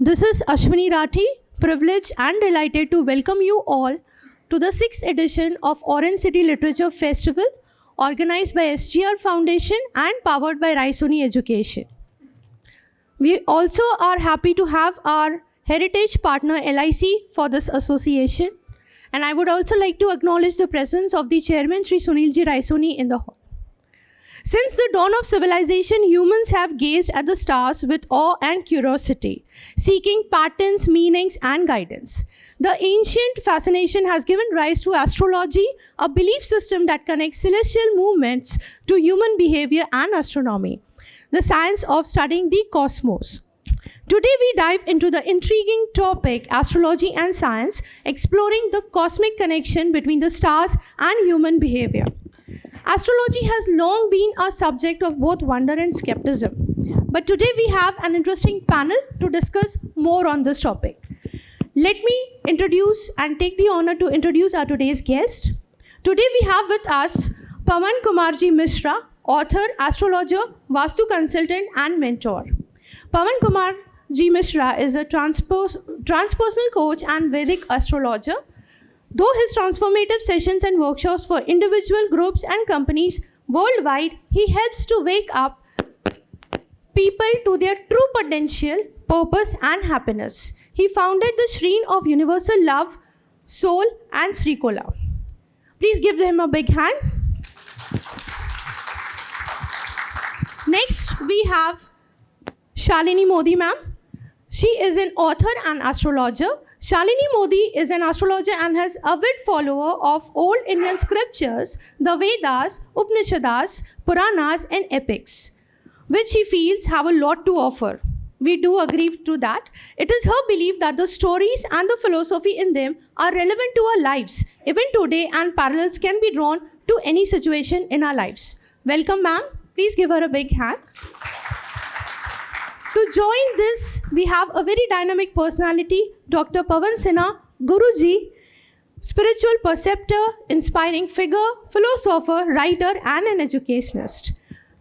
This is Ashwini Rathi, privileged and delighted to welcome you all to the 6th edition of Orange City Literature Festival, organized by SGR Foundation and powered by Raisoni Education. We also are happy to have our heritage partner LIC for this association. And I would also like to acknowledge the presence of the chairman, Sri Sunilji Raisoni, in the hall. Since the dawn of civilization, humans have gazed at the stars with awe and curiosity, seeking patterns, meanings, and guidance. The ancient fascination has given rise to astrology, a belief system that connects celestial movements to human behavior and astronomy, the science of studying the cosmos. Today, we dive into the intriguing topic, astrology and science, exploring the cosmic connection between the stars and human behavior. Astrology has long been a subject of both wonder and skepticism. But today we have an interesting panel to discuss more on this topic. Let me introduce and take the honor to introduce our today's guest. Today we have with us Pawan Kumarji Mishra, author, astrologer, Vastu consultant and mentor. Pawan Kumarji Mishra is a transpersonal coach and Vedic astrologer. Though his transformative sessions and workshops for individual groups and companies worldwide, he helps to wake up people to their true potential, purpose, and happiness. He founded the Shrine of Universal Love, Soul, and Srikola. Please give him a big hand. Next, we have Shalini Modi ma'am. She is an author and astrologer. Shalini Modi is an astrologer and has avid follower of old Indian scriptures, the Vedas, Upanishads, Puranas, and epics, which he feels have a lot to offer. We do agree to that. It is her belief that the stories and the philosophy in them are relevant to our lives, even today, and parallels can be drawn to any situation in our lives. Welcome, ma'am. Please give her a big hand. To join this, we have a very dynamic personality, Dr. Pawan Sinha, Guruji, spiritual preceptor, inspiring figure, philosopher, writer, and an educationist.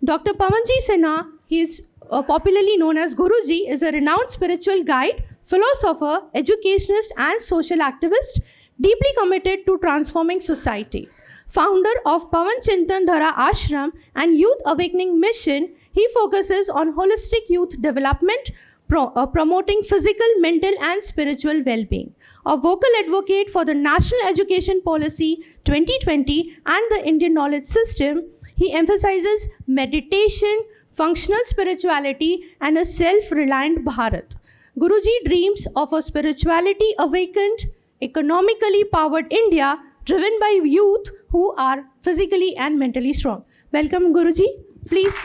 Dr. Pawanji Sinha, he is popularly known as Guruji, is a renowned spiritual guide, philosopher, educationist, and social activist, deeply committed to transforming society. Founder of Pawan Chintan Dhara Ashram and Youth Awakening Mission, he focuses on holistic youth development, promoting physical, mental, and spiritual well-being. A vocal advocate for the National Education Policy 2020 and the Indian Knowledge System, he emphasizes meditation, functional spirituality, and a self-reliant Bharat. Guruji dreams of a spirituality awakened, economically powered India driven by youth who are physically and mentally strong. Welcome, Guruji. Please.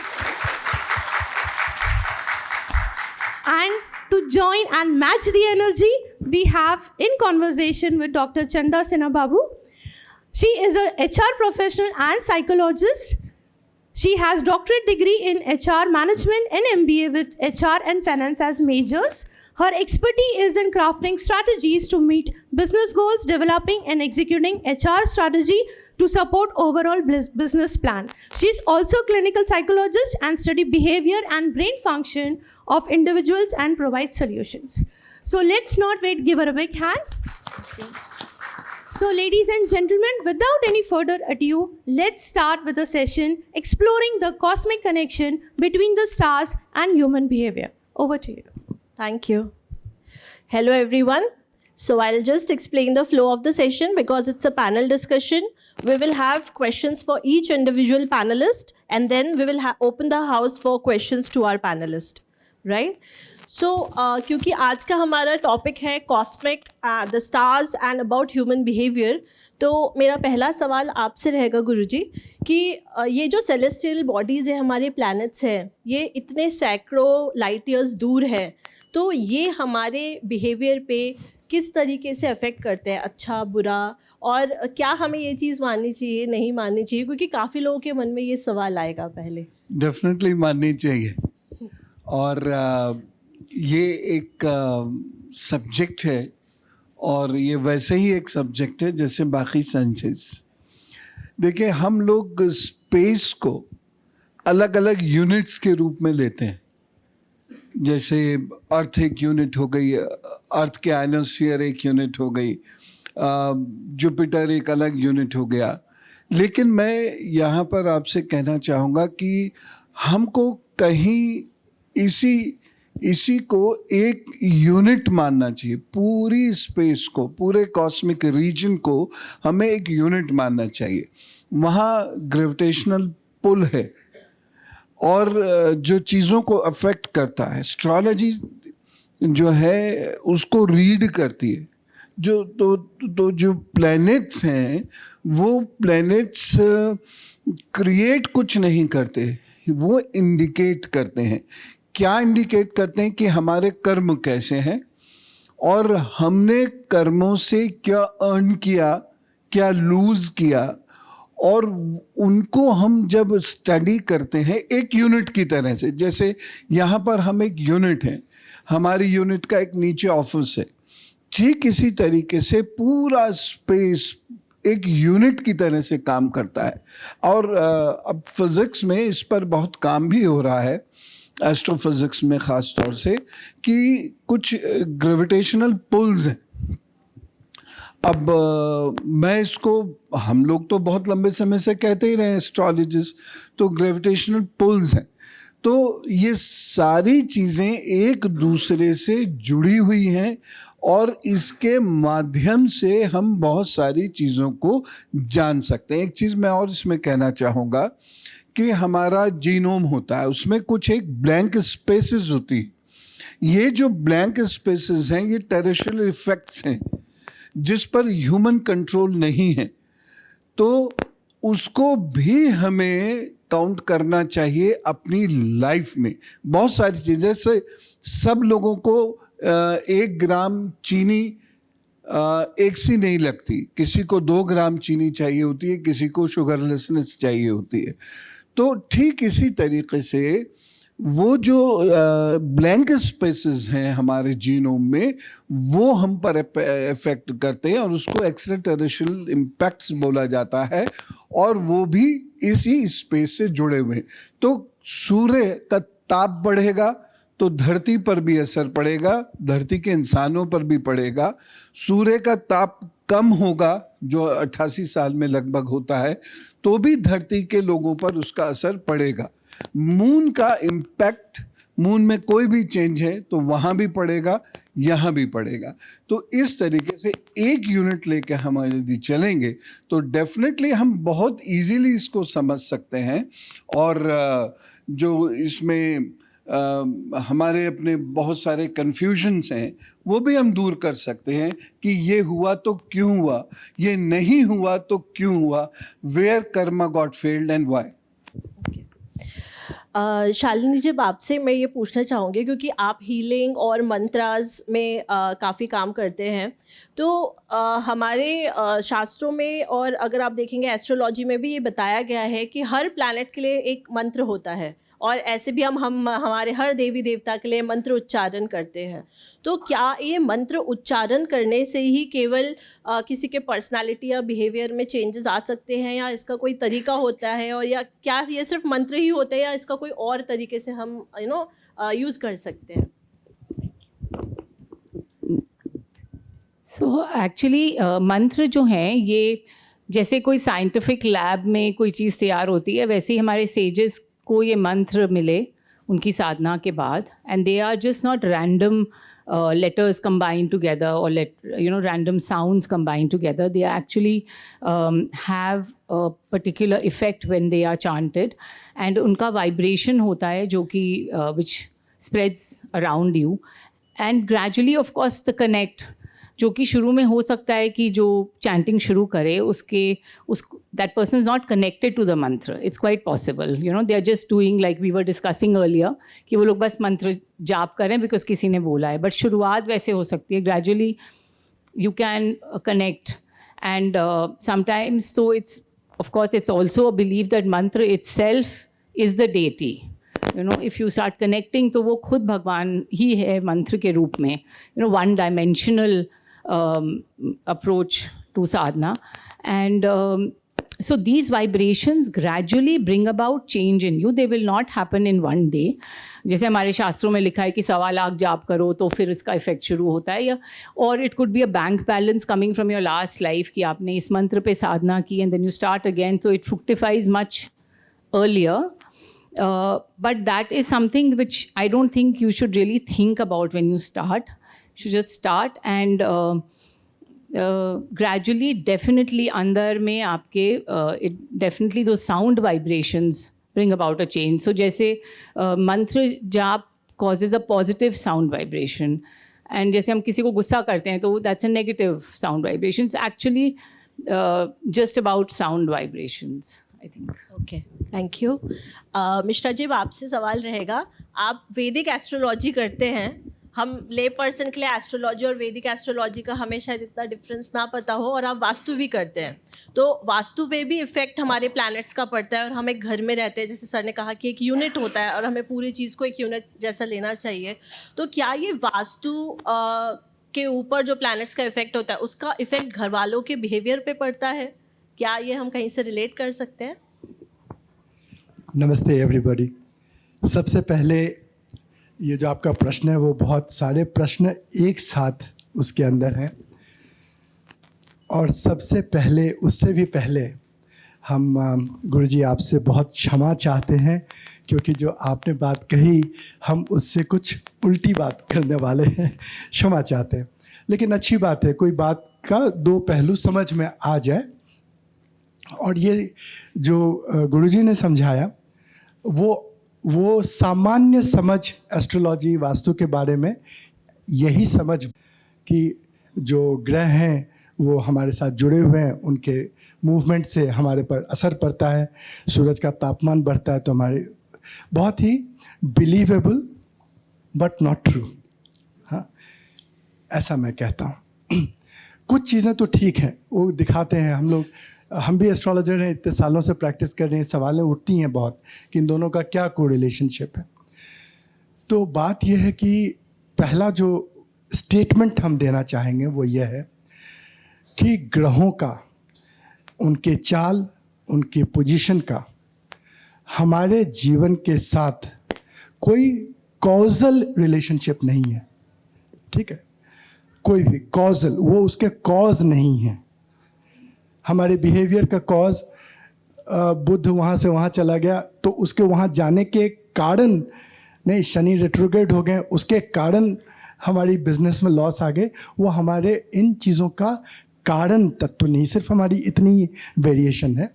And to join and match the energy, we have in conversation with Dr. Chanda Sinha Babu. She is a HR professional and psychologist. She has doctorate degree in HR management and MBA with HR and finance as majors. Her expertise is in crafting strategies to meet business goals, developing and executing HR strategy to support overall business plan. She is also a clinical psychologist and study behavior and brain function of individuals and provide solutions. So let's not wait, give her a big hand. So ladies and gentlemen, without any further ado, let's start with the session exploring the cosmic connection between the stars and human behavior. Over to you. Thank you. Hello, everyone. So I'll just explain the flow of the session because it's a panel discussion. We will have questions for each individual panelist, and then we will open the house for questions to our panelist, right? So, क्योंकि आज का हमारा topic है cosmic, the stars and about human behaviour, तो मेरा पहला सवाल आपसे रहेगा गुरुजी कि ये जो सेलेस्टियल बॉडीज़ है, हमारे प्लैनेट्स हैं, ये इतने सैकड़ों लाइट ईयर्स दूर है, तो ये हमारे बिहेवियर पे किस तरीके से अफेक्ट करते हैं, अच्छा बुरा, और क्या हमें ये चीज़ माननी चाहिए, नहीं माननी चाहिए, क्योंकि काफ़ी लोगों के मन में ये सवाल आएगा पहले. डेफिनेटली माननी चाहिए. और ये एक सब्जेक्ट है और ये वैसे ही एक सब्जेक्ट है जैसे बाकी साइंसेस. देखिए, हम लोग स्पेस को अलग अलग यूनिट्स के रूप में लेते हैं. जैसे अर्थ एक यूनिट हो गई, अर्थ के आयनोस्फीयर एक यूनिट हो गई, जुपिटर एक अलग यूनिट हो गया। लेकिन मैं यहाँ पर आपसे कहना चाहूँगा कि हमको कहीं इसी को एक यूनिट मानना चाहिए। पूरी स्पेस को, पूरे कॉस्मिक रीजन को हमें एक यूनिट मानना चाहिए। वहाँ ग्रेविटेशनल पुल है और जो चीज़ों को अफेक्ट करता है, एस्ट्रोलॉजी जो है उसको रीड करती है। जो प्लैनेट्स हैं वो प्लैनेट्स क्रिएट कुछ नहीं करते, वो इंडिकेट करते हैं। क्या इंडिकेट करते हैं? कि हमारे कर्म कैसे हैं और हमने कर्मों से क्या अर्न किया, क्या लूज किया, और उनको हम जब स्टडी करते हैं एक यूनिट की तरह से। जैसे यहाँ पर हम एक यूनिट हैं, हमारी यूनिट का एक नीचे ऑफिस है, ठीक इसी तरीके से पूरा स्पेस एक यूनिट की तरह से काम करता है। और अब फिज़िक्स में इस पर बहुत काम भी हो रहा है, एस्ट्रोफिज़िक्स में ख़ास तौर से, कि कुछ ग्रेविटेशनल पुल्स हैं। अब मैं इसको, हम लोग तो बहुत लंबे समय से कहते ही रहे एस्ट्रोलॉजिस्ट, तो ग्रेविटेशनल पुल्स हैं। तो ये सारी चीज़ें एक दूसरे से जुड़ी हुई हैं और इसके माध्यम से हम बहुत सारी चीज़ों को जान सकते हैं। एक चीज़ मैं और इसमें कहना चाहूँगा कि हमारा जीनोम होता है, उसमें कुछ एक ब्लैंक स्पेसेस होती हैं। ये जो ब्लैंक स्पेसेस हैं ये टेरेस्ट्रियल इफेक्ट्स हैं जिस पर ह्यूमन कंट्रोल नहीं है, तो उसको भी हमें काउंट करना चाहिए अपनी लाइफ में। बहुत सारी चीज़ें से सब लोगों को 1 ग्राम चीनी एक सी नहीं लगती, किसी को 2 ग्राम चीनी चाहिए होती है, किसी को शुगरलेसनेस चाहिए होती है। तो ठीक इसी तरीके से वो जो ब्लैंक स्पेसेस हैं हमारे जीनोम में, वो हम पर इफेक्ट करते हैं और उसको एक्स्ट्रा टेरेस्ट्रियल इम्पैक्ट्स बोला जाता है, और वो भी इसी स्पेस से जुड़े हुए हैं। तो सूर्य का ताप बढ़ेगा तो धरती पर भी असर पड़ेगा, धरती के इंसानों पर भी पड़ेगा। सूर्य का ताप कम होगा, जो 88 साल में लगभग होता है, तो भी धरती के लोगों पर उसका असर पड़ेगा। मून का इम्पैक्ट, मून में कोई भी चेंज है तो वहाँ भी पड़ेगा, यहाँ भी पड़ेगा। तो इस तरीके से एक यूनिट लेके हम यदि चलेंगे तो डेफिनेटली हम बहुत इजीली इसको समझ सकते हैं, और जो इसमें हमारे अपने बहुत सारे कन्फ्यूजन्स हैं वो भी हम दूर कर सकते हैं कि ये हुआ तो क्यों हुआ, ये नहीं हुआ तो क्यों हुआ, where karma got failed and why. Shalini ji, आपसे मैं ये पूछना चाहूँगी, क्योंकि आप हीलिंग और मंत्रास में काफ़ी काम करते हैं, तो हमारे शास्त्रों में, और अगर आप देखेंगे एस्ट्रोलॉजी में भी ये बताया गया है कि हर प्लैनेट के लिए एक मंत्र होता है, और ऐसे भी हम हमारे हर देवी देवता के लिए मंत्र उच्चारण करते हैं। तो क्या ये मंत्र उच्चारण करने से ही केवल किसी के पर्सनालिटी या बिहेवियर में चेंजेस आ सकते हैं, या इसका कोई तरीका होता है, और या क्या ये सिर्फ मंत्र ही होते हैं, या इसका कोई और तरीके से हम यूज़ कर सकते हैं? सो एक्चुअली मंत्र जो हैं, ये जैसे कोई साइंटिफिक लैब में कोई चीज़ तैयार होती है, वैसे ही हमारे सेजेस को ये मंत्र मिले उनकी साधना के बाद, and they are just not random letters combined together, or random sounds combined together. They actually have a particular effect when they are chanted, and उनका vibration होता है जो कि which spreads around you, and gradually of course the connect, जो कि शुरू में हो सकता है कि जो चैंटिंग शुरू करे that person is not connected to the mantra. It's quite possible, they are just doing like we were discussing earlier, कि वो लोग बस मंत्र जाप करें because किसी ने बोला है, but शुरुआत वैसे हो सकती है, gradually you can connect, and sometimes, so it's, of course, it's also a belief that mantra itself is the deity. If you start connecting, तो वो खुद भगवान ही है मंत्र के रूप में, one dimensional approach to sadhana, and So these vibrations gradually bring about change in you. They will not happen in one day. जैसे हमारे शास्त्रों में लिखा है कि 1.25 लाख जाप करो तो फिर इसका इफेक्ट शुरू होता है, या और it could be a bank balance coming from your last life कि आपने इस मंत्र पे साधना की and then you start again, तो it fructifies much earlier. But that is something which I don't think you should really think about when you start. You should just start and gradually, definitely अंदर में आपके it definitely those sound vibrations bring about a change. So जैसे मंत्र जाप causes a positive sound vibration, and जैसे हम किसी को गुस्सा करते हैं तो that's a negative sound vibration. It's actually just about sound vibrations, I think. Okay, thank you. Mishra ji, अब आपसे सवाल रहेगा, आप वैदिक एस्ट्रोलॉजी करते हैं, हम ले पर्सन के लिए एस्ट्रोलॉजी और वैदिक एस्ट्रोलॉजी का हमें शायद इतना डिफरेंस ना पता हो, और आप वास्तु भी करते हैं, तो वास्तु पे भी इफेक्ट हमारे प्लैनेट्स का पड़ता है, और हम एक घर में रहते हैं, जैसे सर ने कहा कि एक यूनिट होता है और हमें पूरी चीज़ को एक यूनिट जैसा लेना चाहिए। तो क्या ये वास्तु के ऊपर जो प्लैनेट्स का इफेक्ट होता है उसका इफेक्ट घर वालों के बिहेवियर पे पड़ता है? क्या ये हम कहीं से रिलेट कर सकते हैं? नमस्ते एवरीबॉडी। सबसे पहले ये जो आपका प्रश्न है वो बहुत सारे प्रश्न एक साथ उसके अंदर हैं, और सबसे पहले उससे भी पहले हम गुरुजी आपसे बहुत क्षमा चाहते हैं, क्योंकि जो आपने बात कही हम उससे कुछ उल्टी बात करने वाले हैं, क्षमा चाहते हैं। लेकिन अच्छी बात है, कोई बात का दो पहलू समझ में आ जाए, और ये जो गुरुजी ने समझाया वो सामान्य समझ एस्ट्रोलॉजी वास्तु के बारे में, यही समझ कि जो ग्रह हैं वो हमारे साथ जुड़े हुए हैं, उनके मूवमेंट से हमारे पर असर पड़ता है, सूरज का तापमान बढ़ता है, तो हमारे बहुत ही बिलीवेबल बट नॉट ट्रू, हाँ ऐसा मैं कहता हूँ। कुछ चीज़ें तो ठीक हैं, वो दिखाते हैं हम लोग, हम भी एस्ट्रोलॉजर हैं, इतने सालों से प्रैक्टिस कर रहे हैं, सवालें उठती हैं बहुत कि इन दोनों का क्या कोरिलेशनशिप है। तो बात यह है कि पहला जो स्टेटमेंट हम देना चाहेंगे वो यह है कि ग्रहों का, उनके चाल, उनकी पोजीशन का हमारे जीवन के साथ कोई कॉजल रिलेशनशिप नहीं है, ठीक है? कोई भी कॉजल, वो उसके कॉज नहीं है। हमारे बिहेवियर का कॉज, बुध वहाँ से वहाँ चला गया तो उसके वहाँ जाने के कारण नहीं, शनि रेट्रोग्रेड हो गए उसके कारण हमारी बिजनेस में लॉस आ गए, वो हमारे इन चीज़ों का कारण तत्व नहीं, सिर्फ हमारी इतनी वेरिएशन है।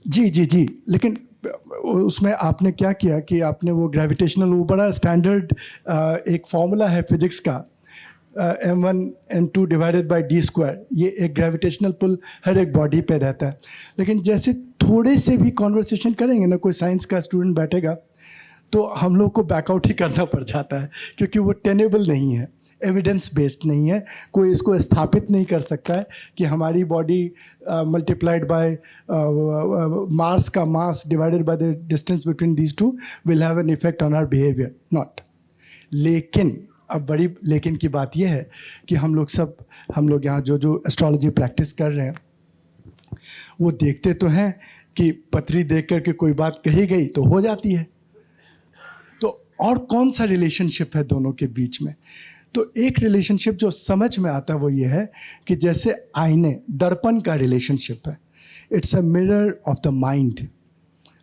जी जी जी, लेकिन उसमें आपने क्या किया कि आपने वो ग्रेविटेशनल, वो बड़ा स्टैंडर्ड एक फॉर्मूला है फिजिक्स का, m1 n2 divided by d square, ये एक ग्रेविटेशनल पुल हर एक बॉडी पे रहता है। लेकिन जैसे थोड़े से भी कॉन्वर्सेशन करेंगे ना, कोई साइंस का स्टूडेंट बैठेगा तो हम लोग को बैकआउट ही करना पड़ जाता है, क्योंकि वो टेनेबल नहीं है, एविडेंस बेस्ड नहीं है, कोई इसको स्थापित नहीं कर सकता है कि हमारी बॉडी मल्टीप्लाइड बाय मार्स का mass divided by the distance between these two will have an effect on our behaviour, not. लेकिन अब बड़ी लेकिन की बात यह है कि हम लोग यहाँ जो एस्ट्रोलॉजी प्रैक्टिस कर रहे हैं वो देखते तो हैं कि पत्री देख कर के कोई बात कही गई तो हो जाती है, तो और कौन सा रिलेशनशिप है दोनों के बीच में? तो एक रिलेशनशिप जो समझ में आता है वो ये है कि जैसे आईने, दर्पण का रिलेशनशिप है, it's a mirror of the mind,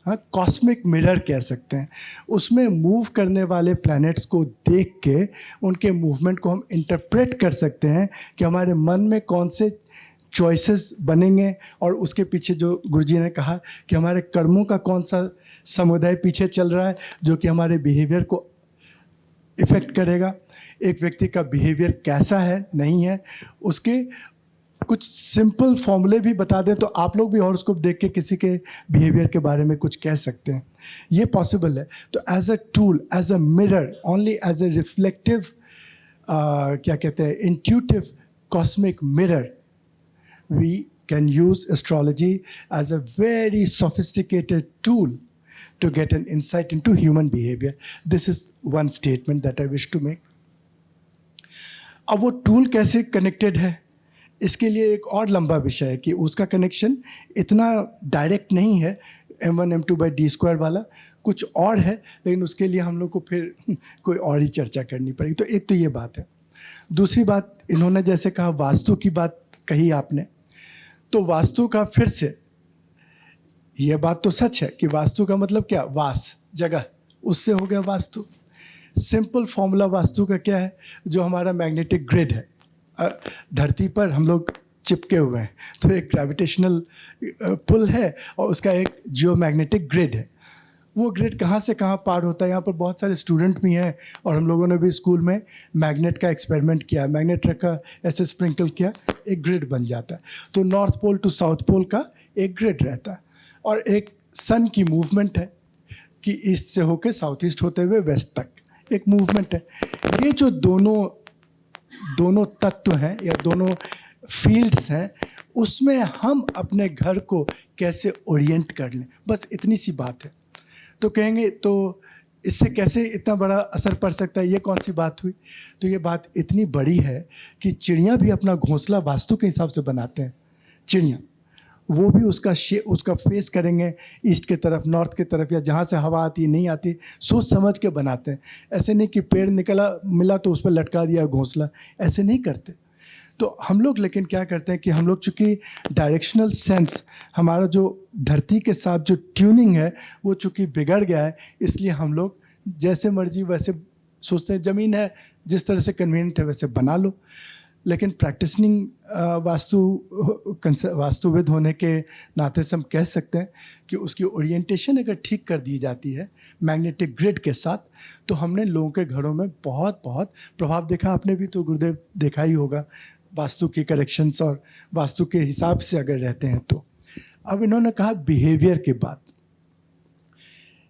हाँ कॉस्मिक मिरर कह सकते हैं। उसमें मूव करने वाले प्लैनेट्स को देख के उनके मूवमेंट को हम इंटरप्रेट कर सकते हैं कि हमारे मन में कौन से चॉइसेस बनेंगे, और उसके पीछे जो गुरुजी ने कहा कि हमारे कर्मों का कौन सा समुदाय पीछे चल रहा है जो कि हमारे बिहेवियर को इफ़ेक्ट करेगा। एक व्यक्ति का बिहेवियर कैसा है, नहीं है, उसके कुछ सिंपल फॉर्मूले भी बता दें तो आप लोग भी हॉरोस्कोप देख के किसी के बिहेवियर के बारे में कुछ कह सकते हैं, ये पॉसिबल है। तो as a tool, as a mirror, only as a reflective, क्या कहते हैं, intuitive cosmic mirror, we can use astrology as a very sophisticated tool to get an insight into human behavior. This is one statement that I wish to make. अब वो tool कैसे connected है इसके लिए एक और लंबा विषय है कि उसका कनेक्शन इतना डायरेक्ट नहीं है m1 m2 by d square वाला, कुछ और है, लेकिन उसके लिए हम लोग को फिर कोई और ही चर्चा करनी पड़ेगी। तो एक तो ये बात है। दूसरी बात, इन्होंने जैसे कहा वास्तु की बात कही आपने, तो वास्तु का फिर से ये बात तो सच है कि वास्तु का मतलब क्या, वास जगह, उससे हो गया वास्तु। सिंपल फॉर्मूला वास्तु का क्या है, जो हमारा मैग्नेटिक ग्रिड है, धरती पर हम लोग चिपके हुए हैं, तो एक ग्रेविटेशनल पुल है और उसका एक जियोमैग्नेटिक ग्रिड है। वो ग्रिड कहाँ से कहाँ पार होता है, यहाँ पर बहुत सारे स्टूडेंट भी हैं और हम लोगों ने भी स्कूल में मैग्नेट का एक्सपेरिमेंट किया, मैग्नेट रखा, ऐसे स्प्रिंकल किया, एक ग्रिड बन जाता है। तो north pole to south pole का एक ग्रिड रहता है और एक सन की मूवमेंट है कि ईस्ट से होकर साउथ ईस्ट होते हुए वेस्ट तक एक मूवमेंट है। ये जो दोनों तत्व हैं या दोनों फील्ड्स हैं, उसमें हम अपने घर को कैसे ओरिएंट कर लें, बस इतनी सी बात है। तो कहेंगे तो इससे कैसे इतना बड़ा असर पड़ सकता है, ये कौन सी बात हुई? तो ये बात इतनी बड़ी है कि चिड़िया भी अपना घोंसला वास्तु के हिसाब से बनाते हैं। चिड़िया वो भी उसका फेस करेंगे ईस्ट के तरफ, नॉर्थ के तरफ, या जहाँ से हवा आती नहीं आती, सोच समझ के बनाते हैं। ऐसे नहीं कि पेड़ मिला तो उस पर लटका दिया घोंसला, ऐसे नहीं करते। तो हम लोग लेकिन क्या करते हैं कि हम लोग चूँकि डायरेक्शनल सेंस, हमारा जो धरती के साथ जो ट्यूनिंग है वो चूँकि बिगड़ गया है, इसलिए हम लोग जैसे मर्जी वैसे सोचते हैं, ज़मीन है जिस तरह से कन्वीनियंट है वैसे बना लो। लेकिन प्रैक्टिसिंग वास्तुविद होने के नाते से हम कह सकते हैं कि उसकी ओरिएंटेशन अगर ठीक कर दी जाती है मैग्नेटिक ग्रिड के साथ, तो हमने लोगों के घरों में बहुत बहुत प्रभाव देखा। आपने भी तो गुरुदेव देखा ही होगा, वास्तु के करेक्शंस और वास्तु के हिसाब से अगर रहते हैं तो। अब इन्होंने कहा बिहेवियर के बाद,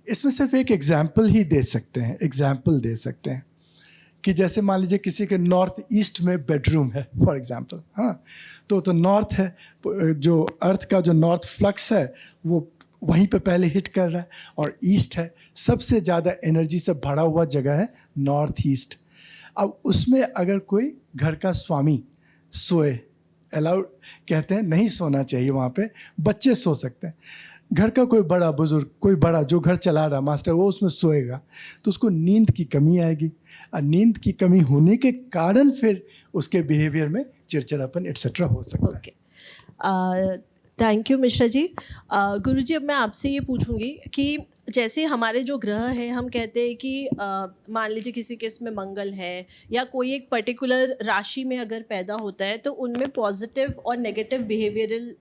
इसमें सिर्फ एक एग्जाम्पल ही दे सकते हैं कि जैसे मान लीजिए किसी के नॉर्थ ईस्ट में बेडरूम है फॉर एग्जांपल, हाँ, तो नॉर्थ है, जो अर्थ का जो नॉर्थ फ्लक्स है वो वहीं पे पहले हिट कर रहा है, और ईस्ट है सबसे ज़्यादा एनर्जी से भरा हुआ जगह है नॉर्थ ईस्ट। अब उसमें अगर कोई घर का स्वामी सोए, अलाउड कहते हैं नहीं सोना चाहिए वहाँ पे, बच्चे सो सकते हैं। घर का कोई बड़ा बुजुर्ग, कोई बड़ा जो घर चला रहा मास्टर, वो उसमें सोएगा तो उसको नींद की कमी आएगी, और नींद की कमी होने के कारण फिर उसके बिहेवियर में चिड़चिड़ापन एट्सेट्रा हो सकता है। थैंक यू मिश्रा जी। गुरुजी, अब मैं आपसे ये पूछूंगी कि जैसे हमारे जो ग्रह हैं, हम कहते हैं कि मान लीजिए किसी केस में मंगल है या कोई एक पर्टिकुलर राशि में अगर पैदा होता है तो उनमें पॉजिटिव और नेगेटिव बिहेवियरल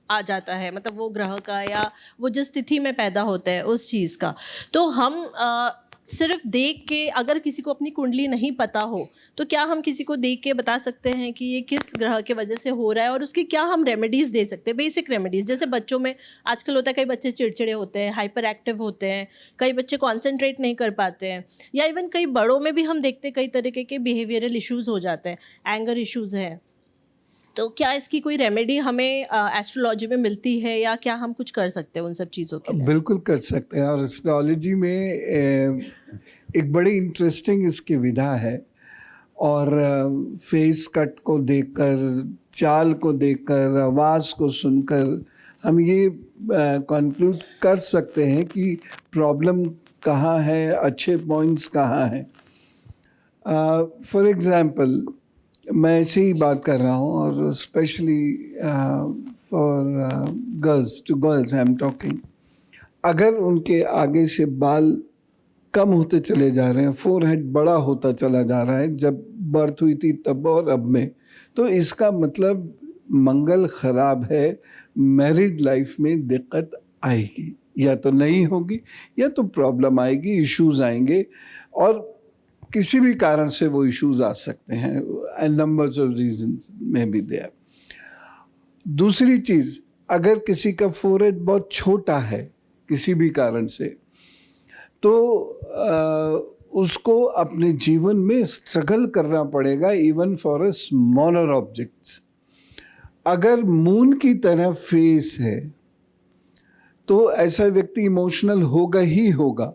आ जाता है, मतलब वो ग्रह का या वो जिस तिथि में पैदा होता है उस चीज़ का। तो हम सिर्फ देख के, अगर किसी को अपनी कुंडली नहीं पता हो तो क्या हम किसी को देख के बता सकते हैं कि ये किस ग्रह के वजह से हो रहा है, और उसकी क्या हम रेमेडीज़ दे सकते हैं, बेसिक रेमेडीज़? जैसे बच्चों में आजकल होता है, कई बच्चे चिड़चिड़े होते हैं, हाइपर एक्टिव होते हैं, कई बच्चे कॉन्सेंट्रेट नहीं कर पाते हैं, या इवन कई बड़ों में भी हम देखते हैं कई तरीके के बिहेवियरल इश्यूज़ हो जाते हैं, एंगर इश्यूज़ हैं। तो क्या इसकी कोई रेमेडी हमें एस्ट्रोलॉजी में मिलती है, या क्या हम कुछ कर सकते हैं उन सब चीज़ों के लिए? बिल्कुल कर सकते हैं, और एस्ट्रोलॉजी में एक बड़ी इंटरेस्टिंग इसकी विधा है, और फेस कट को देखकर, चाल को देखकर, आवाज़ को सुनकर हम ये कंक्लूड कर सकते हैं कि प्रॉब्लम कहाँ है, अच्छे पॉइंट्स कहाँ हैं। फॉर एग्ज़ाम्पल, मैं ऐसे ही बात कर रहा हूँ, और specially for girls, to girls I am talking. अगर उनके आगे से बाल कम होते चले जा रहे हैं, फोरहेड बड़ा होता चला जा रहा है जब बर्थ हुई थी तब और अब में, तो इसका मतलब मंगल ख़राब है, मैरिड लाइफ में दिक्कत आएगी, या तो नहीं होगी या तो प्रॉब्लम आएगी, इश्यूज आएंगे, और किसी भी कारण से वो इश्यूज आ सकते हैं, एंड नंबर्स ऑफ रीजंस में भी देयर। दूसरी चीज़, अगर किसी का फोरहेड बहुत छोटा है किसी भी कारण से, तो उसको अपने जीवन में स्ट्रगल करना पड़ेगा, even for a smaller objects. अगर मून की तरह फेस है तो ऐसा व्यक्ति इमोशनल होगा ही होगा।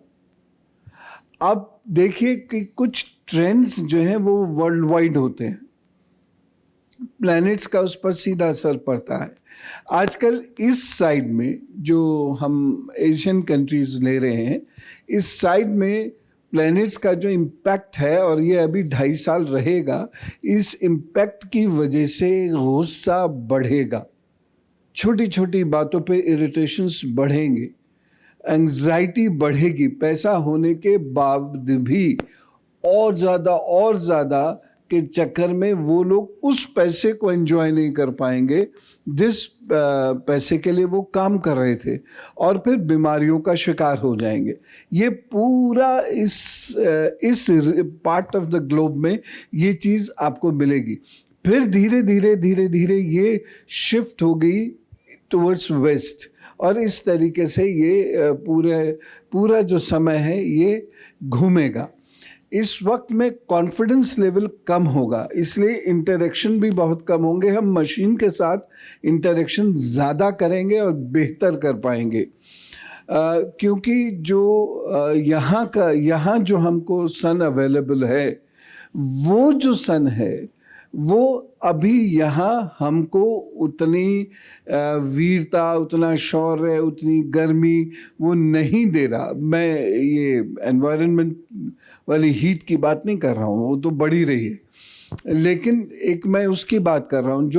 अब देखिए कि कुछ ट्रेंड्स जो हैं वो वर्ल्ड वाइड होते हैं, प्लैनेट्स का उस पर सीधा असर पड़ता है। आजकल इस साइड में जो हम एशियन कंट्रीज ले रहे हैं, इस साइड में प्लैनेट्स का जो इम्पैक्ट है, और ये अभी 2.5 साल रहेगा, इस इम्पैक्ट की वजह से गुस्सा बढ़ेगा, छोटी छोटी बातों पे इरिटेशंस बढ़ेंगे, एंग्जाइटी बढ़ेगी, पैसा होने के बाद भी और ज़्यादा के चक्कर में वो लोग उस पैसे को एंजॉय नहीं कर पाएंगे जिस पैसे के लिए वो काम कर रहे थे, और फिर बीमारियों का शिकार हो जाएंगे। ये पूरा इस पार्ट ऑफ द ग्लोब में ये चीज़ आपको मिलेगी। फिर धीरे धीरे ये शिफ्ट होगी टुवर्ड्स वेस्ट, और इस तरीके से ये पूरा जो समय है ये घूमेगा। इस वक्त में कॉन्फिडेंस लेवल कम होगा, इसलिए इंटरेक्शन भी बहुत कम होंगे। हम मशीन के साथ इंटरेक्शन ज़्यादा करेंगे और बेहतर कर पाएंगे, क्योंकि जो यहाँ जो हमको सन अवेलेबल है, वो जो सन है वो अभी यहाँ हमको उतनी वीरता, उतना शौर्य, उतनी गर्मी वो नहीं दे रहा। मैं ये एनवायरनमेंट वाली हीट की बात नहीं कर रहा हूँ, वो तो बढ़ी रही है, लेकिन एक मैं उसकी बात कर रहा हूँ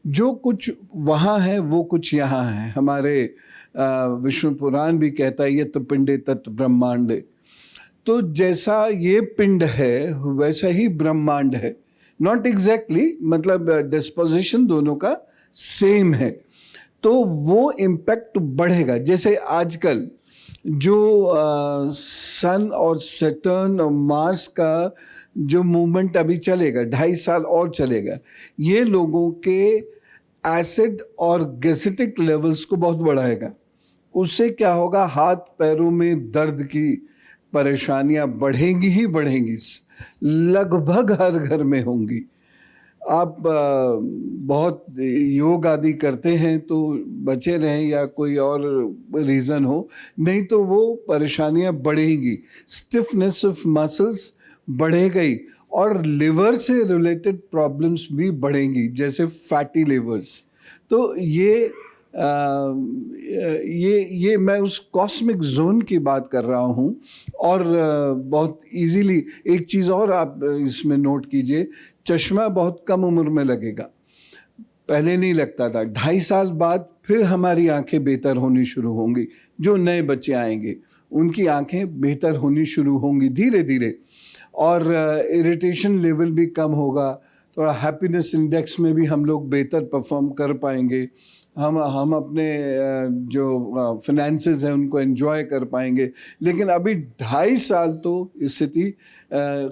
जो कुछ वहाँ है वो कुछ यहाँ है। हमारे विष्णु पुराण भी कहता है, ये तो पिंडे तत् ब्रह्मांड। तो जैसा ये पिंड है वैसा ही ब्रह्मांड है, नॉट एग्जैक्टली, मतलब डिस्पोजिशन दोनों का सेम है, तो वो इम्पैक्ट बढ़ेगा। जैसे आजकल जो सन और सैटर्न और मार्स का जो मूवमेंट अभी चलेगा, 2.5 साल और चलेगा, ये लोगों के एसिड और गैसेटिक लेवल्स को बहुत बढ़ाएगा। उससे क्या होगा, हाथ पैरों में दर्द की परेशानियां बढ़ेंगी ही बढ़ेंगी, लगभग हर घर में होंगी। आप बहुत योग आदि करते हैं तो बचे रहें, या कोई और रीज़न हो, नहीं तो वो परेशानियां बढ़ेंगी। स्टिफनेस ऑफ मसल्स बढ़ेगा ही, और लिवर से रिलेटेड प्रॉब्लम्स भी बढ़ेंगी, जैसे फैटी लिवर्स। तो ये मैं उस कॉस्मिक जोन की बात कर रहा हूँ। और बहुत इजीली एक चीज़ और आप इसमें नोट कीजिए, चश्मा बहुत कम उम्र में लगेगा, पहले नहीं लगता था। 2.5 साल बाद फिर हमारी आंखें बेहतर होनी शुरू होंगी। जो नए बच्चे आएंगे उनकी आंखें बेहतर होनी शुरू होंगी धीरे धीरे, और इरिटेशन लेवल भी कम होगा, थोड़ा हैप्पीनेस इंडेक्स में भी हम लोग बेहतर परफॉर्म कर पाएंगे। हम अपने जो फिनेंसेस हैं उनको एंजॉय कर पाएंगे। लेकिन अभी 2.5 साल तो स्थिति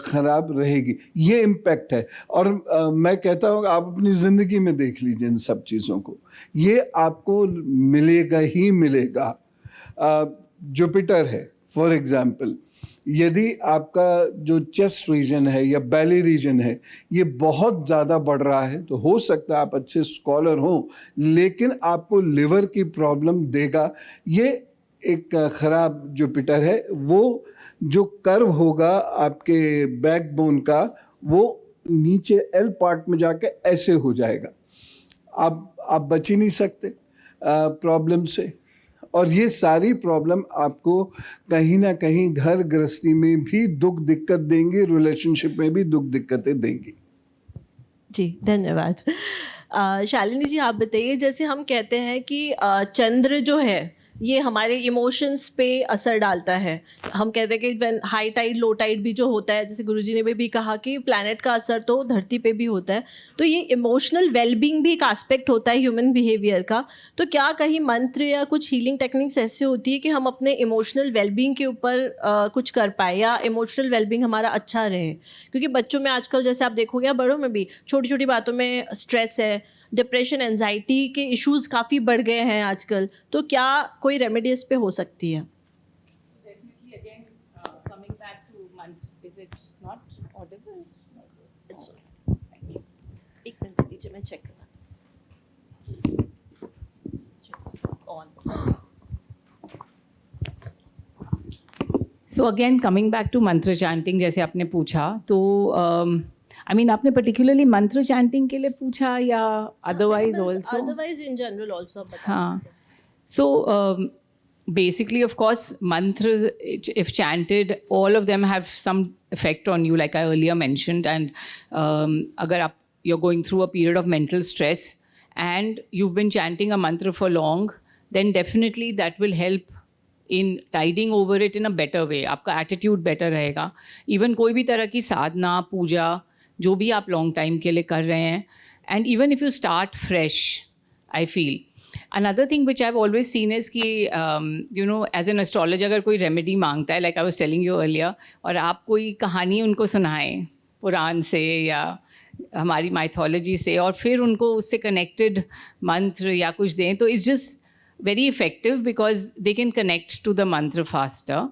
ख़राब रहेगी, ये इम्पैक्ट है। और मैं कहता हूँ आप अपनी ज़िंदगी में देख लीजिए इन सब चीज़ों को, ये आपको मिलेगा ही मिलेगा। जुपिटर है फॉर एग्ज़ाम्पल, यदि आपका जो चेस्ट रीजन है या बेली रीजन है ये बहुत ज़्यादा बढ़ रहा है, तो हो सकता है आप अच्छे स्कॉलर हों, लेकिन आपको लिवर की प्रॉब्लम देगा। ये एक ख़राब जुपिटर है। वो जो कर्व होगा आपके बैकबोन का, वो नीचे एल पार्ट में जाके ऐसे हो जाएगा। आप बच ही नहीं सकते प्रॉब्लम से। और ये सारी प्रॉब्लम आपको कहीं ना कहीं घर गृहस्थी में भी दुख दिक्कत देंगी, रिलेशनशिप में भी दुख दिक्कतें देंगी। जी धन्यवाद। शालिनी जी आप बताइए, जैसे हम कहते हैं कि चंद्र जो है ये हमारे इमोशंस पे असर डालता है। हम कहते हैं कि when high tide low tide भी जो होता है, जैसे गुरुजी ने भी कहा कि प्लैनेट का असर तो धरती पे भी होता है, तो ये इमोशनल वेलबींग भी एक एस्पेक्ट होता है ह्यूमन बिहेवियर का। तो क्या कहीं मंत्र या कुछ हीलिंग टेक्निक्स ऐसे होती है कि हम अपने इमोशनल वेलबींग के ऊपर कुछ कर पाए, या इमोशनल वेलबींग हमारा अच्छा रहे? क्योंकि बच्चों में आजकल जैसे आप देखोगे, या बड़ों में भी छोटी छोटी बातों में स्ट्रेस है, डिप्रेशन, एंजाइटी के इश्यूज काफ़ी बढ़ गए हैं आजकल। तो क्या कोई रेमेडी इस पे हो सकती है? Definitely, again, coming back to mantra, is it not audible? It's okay. एक मिनट दे दीजिए, मैं चेक करवा। So again coming back to mantra chanting, जैसे आपने पूछा, तो I mean, आपने particularly मंत्र chanting के लिए पूछा या otherwise also? Otherwise in general also बता हाँ. सकते हैं. So basically, of course, mantras, if chanted, all of them have some effect on you, like I earlier mentioned. And agar you're going through a period of mental stress and you've been chanting a mantra for long, then definitely that will help in tiding over it in a better way. आपका attitude better रहेगा. Even कोई भी तरह की साधना, पूजा, जो भी आप long time के लिए कर रहे हैं. And even if you start fresh, I feel. Another thing which I've always seen is कि as an astrologer अगर कोई remedy मांगता है, like I was telling you earlier, और आप कोई कहानी उनको सुनाएं पुराण से या हमारी mythology से और फिर उनको उससे connected मंत्र या कुछ दें, तो it's just very effective because they can connect to the mantra faster.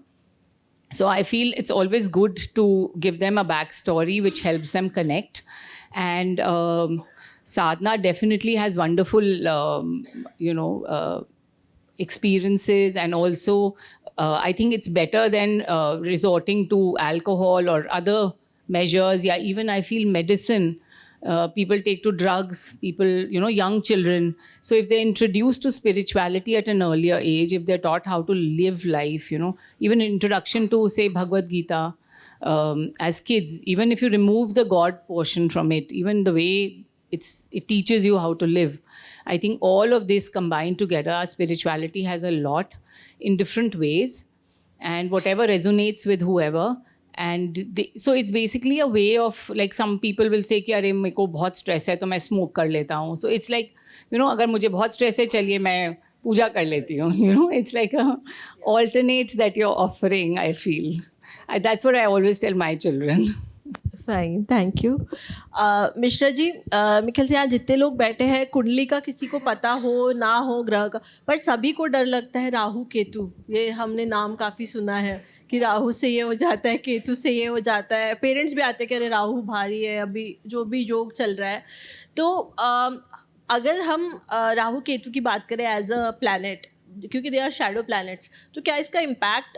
So I feel it's always good to give them a backstory which helps them connect. And sadhana definitely has wonderful, experiences, and also I think it's better than resorting to alcohol or other measures. Yeah, even I feel medicine. People take to drugs, people, young children. So if they're introduced to spirituality at an earlier age, if they're taught how to live life, even introduction to, say, Bhagavad Gita as kids, even if you remove the God portion from it, even the way it teaches you how to live. I think all of this combined together, our spirituality has a lot in different ways, and whatever resonates with whoever. And so it's basically a way of, like, some people will say कि अरे मेरे को बहुत stress है तो मैं smoke कर लेता हूँ. So it's like, अगर मुझे बहुत stress है चलिए मैं पूजा कर लेती हूँ. It's like a alternate that you're offering, I feel. That's what I always tell my children. Fine, thank you. Mishra ji, मेरे ख्याल से यहाँ जितने लोग बैठे हैं, कुंडली का किसी को पता हो ना हो, ग्रह का, पर सभी को डर लगता है राहु केतु. ये हमने नाम काफ़ी सुना है कि राहु से ये हो जाता है, केतु से ये हो जाता है. पेरेंट्स भी आते हैं कि अरे राहु भारी है, अभी जो भी योग चल रहा है. तो अगर हम राहु केतु की बात करें एज अ प्लैनेट, क्योंकि दे आर शैडो प्लैनेट्स, तो क्या इसका इम्पैक्ट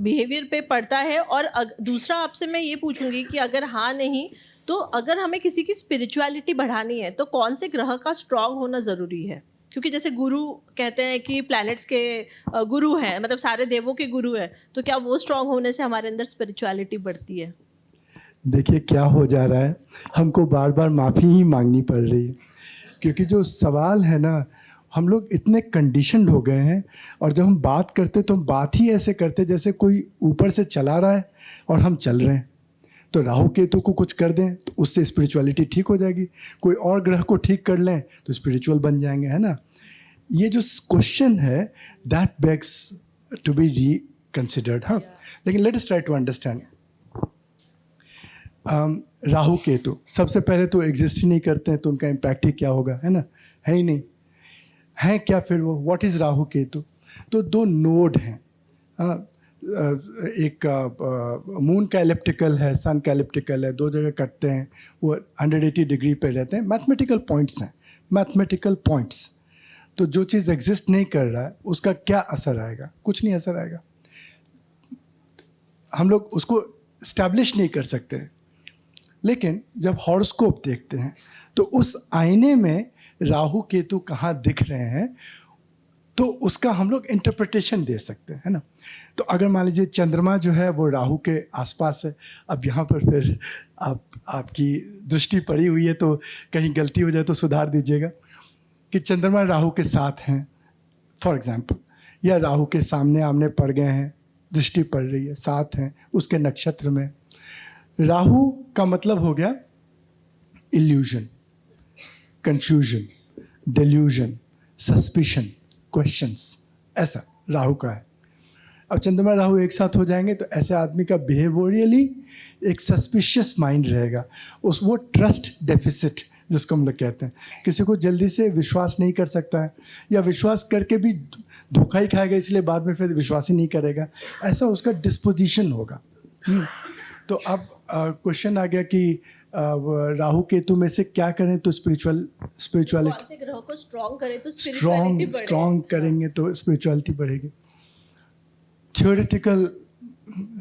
बिहेवियर पे पड़ता है? और दूसरा आपसे मैं ये पूछूंगी कि अगर हाँ नहीं, तो अगर हमें किसी की स्पिरिचुअलिटी बढ़ानी है तो कौन से ग्रह का स्ट्रांग होना ज़रूरी है? क्योंकि जैसे गुरु कहते हैं कि प्लैनेट्स के गुरु हैं, मतलब सारे देवों के गुरु हैं, तो क्या वो स्ट्रांग होने से हमारे अंदर स्पिरिचुअलिटी बढ़ती है? देखिए क्या हो जा रहा है, हमको बार बार माफ़ी ही मांगनी पड़ रही है, क्योंकि जो सवाल है ना, हम लोग इतने कंडीशनड हो गए हैं, और जब हम बात करते तो हम बात ही ऐसे करते जैसे कोई ऊपर से चला रहा है और हम चल रहे हैं. तो राहु केतु को कुछ कर दें तो उससे स्पिरिचुअलिटी ठीक हो जाएगी, कोई और ग्रह को ठीक कर लें तो स्पिरिचुअल बन जाएंगे, है ना. ये जो क्वेश्चन है that begs to be reconsidered. हाँ, लेकिन let us try to understand. Rahu Ketu सबसे पहले तो एग्जिस्ट ही नहीं करते हैं, तो उनका इम्पैक्ट ही क्या होगा, है ना, है ही नहीं. हैं क्या फिर वो, व्हाट इज़ राहु केतु? तो दो नोड हैं. एक मून का एलिप्टिकल है, सन का एलिप्टिकल है, दो जगह कटते हैं, वो 180 डिग्री पे रहते हैं. मैथमेटिकल पॉइंट्स हैं, मैथमेटिकल पॉइंट्स. तो जो चीज़ एग्जिस्ट नहीं कर रहा है उसका क्या असर आएगा? कुछ नहीं असर आएगा. हम लोग उसको इस्टेब्लिश नहीं कर सकते. लेकिन जब हॉरोस्कोप देखते हैं तो उस आईने में राहु केतु कहाँ दिख रहे हैं, तो उसका हम लोग इंटरप्रिटेशन दे सकते हैं, है ना. तो अगर मान लीजिए चंद्रमा जो है वो राहु के आसपास है, अब यहाँ पर फिर आपकी दृष्टि पड़ी हुई है तो कहीं गलती हो जाए तो सुधार दीजिएगा, कि चंद्रमा राहु के साथ हैं फॉर एग्जांपल, या राहु के सामने आमने पड़ गए हैं, दृष्टि पड़ रही है, साथ हैं उसके नक्षत्र में. राहु का मतलब हो गया illusion, confusion, delusion, suspicion, questions, ऐसा राहु का है. अब चंद्रमा राहु एक साथ हो जाएंगे तो ऐसे आदमी का बिहेवियरली एक सस्पिशियस माइंड रहेगा. वो ट्रस्ट डेफिसिट जिसको हम लोग कहते हैं, किसी को जल्दी से विश्वास नहीं कर सकता है, या विश्वास करके भी धोखा ही खाएगा, इसलिए बाद में फिर विश्वास ही नहीं करेगा. ऐसा उसका डिस्पोजिशन होगा. तो अब क्वेश्चन आ गया कि राहु केतु में से क्या करें तो स्पिरिचुअलिटी ग्रह को स्ट्रॉन्ग करें तो स्ट्रॉन्ग करेंगे तो स्पिरिचुअलिटी बढ़ेगी. थ्योरेटिकल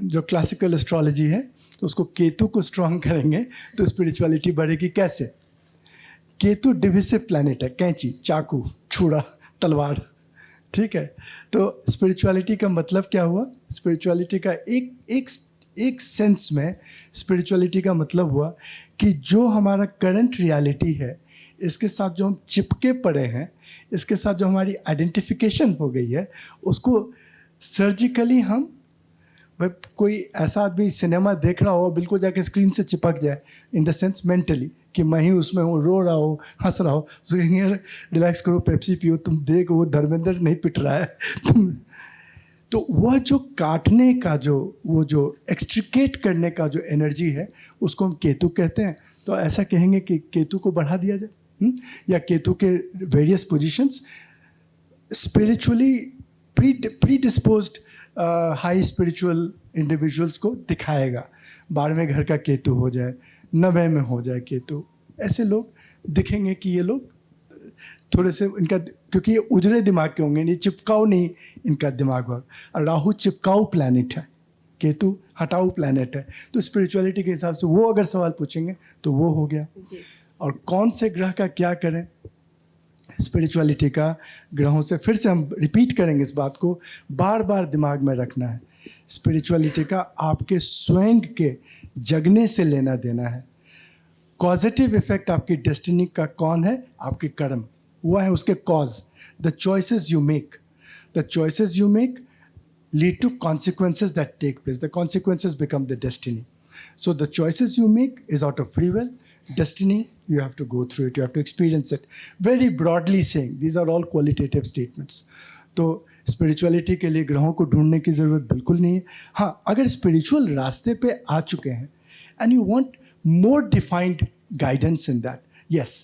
जो क्लासिकल एस्ट्रोलॉजी है तो उसको केतु को स्ट्रांग करेंगे तो स्पिरिचुअलिटी बढ़ेगी कैसे? केतु डिविसिव प्लैनेट है, कैंची, चाकू, छुरा, तलवार, ठीक है। तो स्पिरिचुअलिटी का मतलब क्या हुआ? स्पिरिचुअलिटी का एक सेंस में स्पिरिचुअलिटी का मतलब हुआ कि जो हमारा करंट रियलिटी है, इसके साथ जो हम चिपके पड़े हैं, इसके साथ जो हमारी आइडेंटिफिकेशन हो गई है, उसको सर्जिकली हम, भाई कोई ऐसा आदमी सिनेमा देख रहा हो, बिल्कुल जाके स्क्रीन से चिपक जाए, इन द सेंस मेंटली कि मैं ही उसमें हूँ, रो रहा हूँ, हंस रहा हूँ, तो रिलैक्स करो, पेप्सी पियो, तुम देखो वो धर्मेंद्र नहीं पिट रहा है तुम। तो वह जो काटने का वो जो एक्सट्रिकेट करने का जो एनर्जी है, उसको हम केतु कहते हैं। तो ऐसा कहेंगे कि केतु को बढ़ा दिया जाए, या केतु के various positions spiritually predisposed high spiritual individuals को दिखाएगा। 12वें घर का केतु हो जाए, 9वें में हो जाए केतु, ऐसे लोग दिखेंगे कि ये लोग थोड़े से, इनका, क्योंकि ये उजड़े दिमाग के होंगे, ये चिपकाऊ नहीं इनका दिमाग होगा। और राहु चिपकाऊ प्लैनेट है, केतु हटाऊ प्लैनेट है। तो स्पिरिचुअलिटी के हिसाब से वो अगर सवाल पूछेंगे तो वो हो गया जी। और कौन से ग्रह का क्या करें? स्पिरिचुअलिटी का ग्रहों से, फिर से हम रिपीट करेंगे इस बात को, बार बार दिमाग में रखना है। स्पिरिचुअलिटी का आपके स्वयं के जगने से लेना देना है। पॉजिटिव इफेक्ट आपकी डेस्टिनी का कौन है? आपके कर्म, वो है उसके cause. The choices you make, the choices you make lead to consequences that take place, the consequences become the destiny. So the choices you make is out of free will. Destiny, you have to go through it, you have to experience it. Very broadly saying, these are all qualitative statements. तो spirituality के लिए ग्रहों को ढूंढने की ज़रूरत बिल्कुल नहीं है। हाँ, अगर स्पिरिचुअल रास्ते पे आ चुके हैं and you want more defined guidance in that, yes,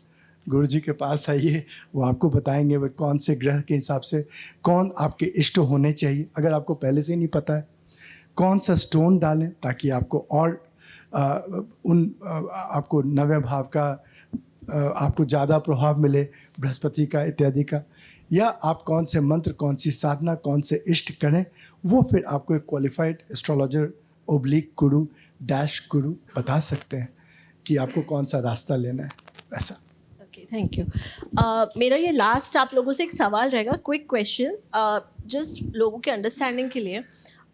गुरु जी के पास आइए, वो आपको बताएंगे वह कौन से ग्रह के हिसाब से कौन आपके इष्ट होने चाहिए। अगर आपको पहले से ही नहीं पता है, कौन सा स्टोन डालें ताकि आपको और आपको 9वें भाव का आपको ज़्यादा प्रभाव मिले, बृहस्पति का इत्यादि का, या आप कौन से मंत्र, कौन सी साधना, कौन से इष्ट करें, वो फिर आपको एक क्वालिफाइड एस्ट्रोलॉजर ओब्लिक गुरु डैश गुरु बता सकते हैं कि आपको कौन सा रास्ता लेना है। ऐसा। Okay, thank you. मेरा ये लास्ट आप लोगों से एक सवाल रहेगा, क्विक क्वेश्चन, जस्ट लोगों के अंडरस्टैंडिंग के लिए।